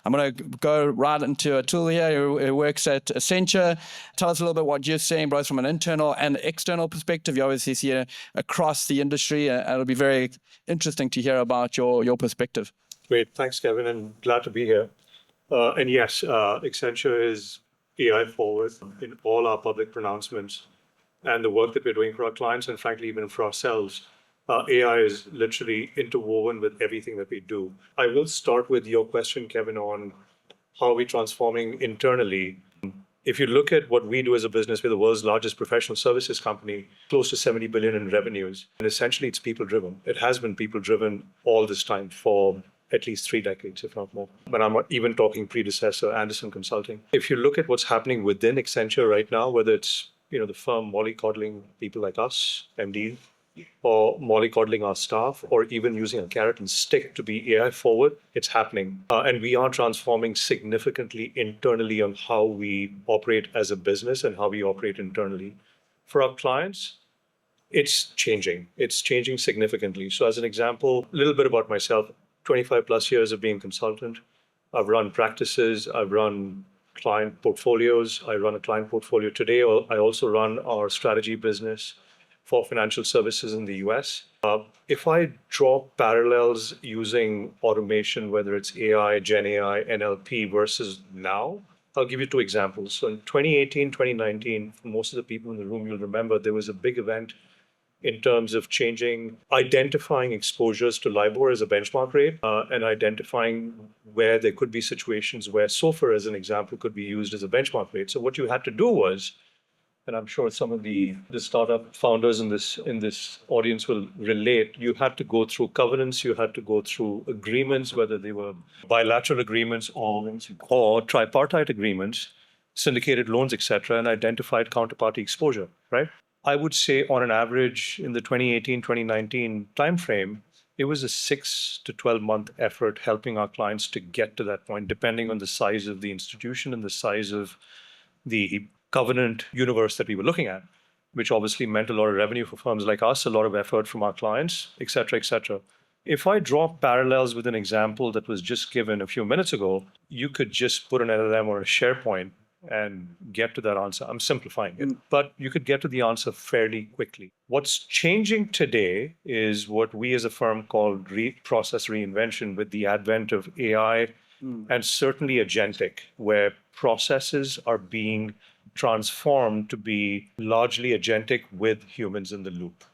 I'm going to go right into Atul here, who works at Accenture. Tell us a little bit what you're seeing, both from an internal and external perspective. You obviously see it across the industry. It'll be very interesting to hear about your perspective. Great. Thanks, Kevin, and glad to be here. And yes, Accenture is AI forward in all our public pronouncements and the work that we're doing for our clients, and frankly, even for ourselves. AI is literally interwoven with everything that we do. I will start with your question, Kevin, on how are we transforming internally. If you look at what we do as a business, we're the world's largest professional services company, close to 70 billion in revenues. And essentially, it's people-driven. It has been people-driven all this time for at least 3 decades, if not more. But I'm not even talking predecessor, Andersen Consulting. If you look at what's happening within Accenture right now, whether it's the firm mollycoddling people like us, MD, or mollycoddling our staff, or even using a carrot and stick to be AI forward, it's happening. And we are transforming significantly internally on how we operate as a business and how we operate internally. For our clients, it's changing. It's changing significantly. So as an example, a little bit about myself, 25 plus years of being a consultant. I've run practices, I've run client portfolios. I run a client portfolio today. I also run our strategy business for financial services in the US. If I draw parallels using automation, whether it's AI, GenAI, NLP versus now, I'll give you 2 examples. So in 2018, 2019, for most of the people in the room, you'll remember there was a big event in terms of identifying exposures to LIBOR as a benchmark rate, and identifying where there could be situations where SOFR, as an example, could be used as a benchmark rate. So what you had to do was, and I'm sure some of the startup founders in this audience will relate, you had to go through covenants, you had to go through agreements, whether they were bilateral agreements or tripartite agreements, syndicated loans, etc., and identified counterparty exposure, right? I would say on an average in the 2018-2019 timeframe, it was a 6 to 12-month effort helping our clients to get to that point, depending on the size of the institution and the size of the covenant universe that we were looking at, which obviously meant a lot of revenue for firms like us, a lot of effort from our clients, et cetera, et cetera. If I draw parallels with an example that was just given a few minutes ago, you could just put an LLM or a SharePoint and get to that answer. I'm simplifying it, but you could get to the answer fairly quickly. What's changing today is what we as a firm call process reinvention with the advent of AI and certainly agentic, where processes are being transformed to be largely agentic with humans in the loop.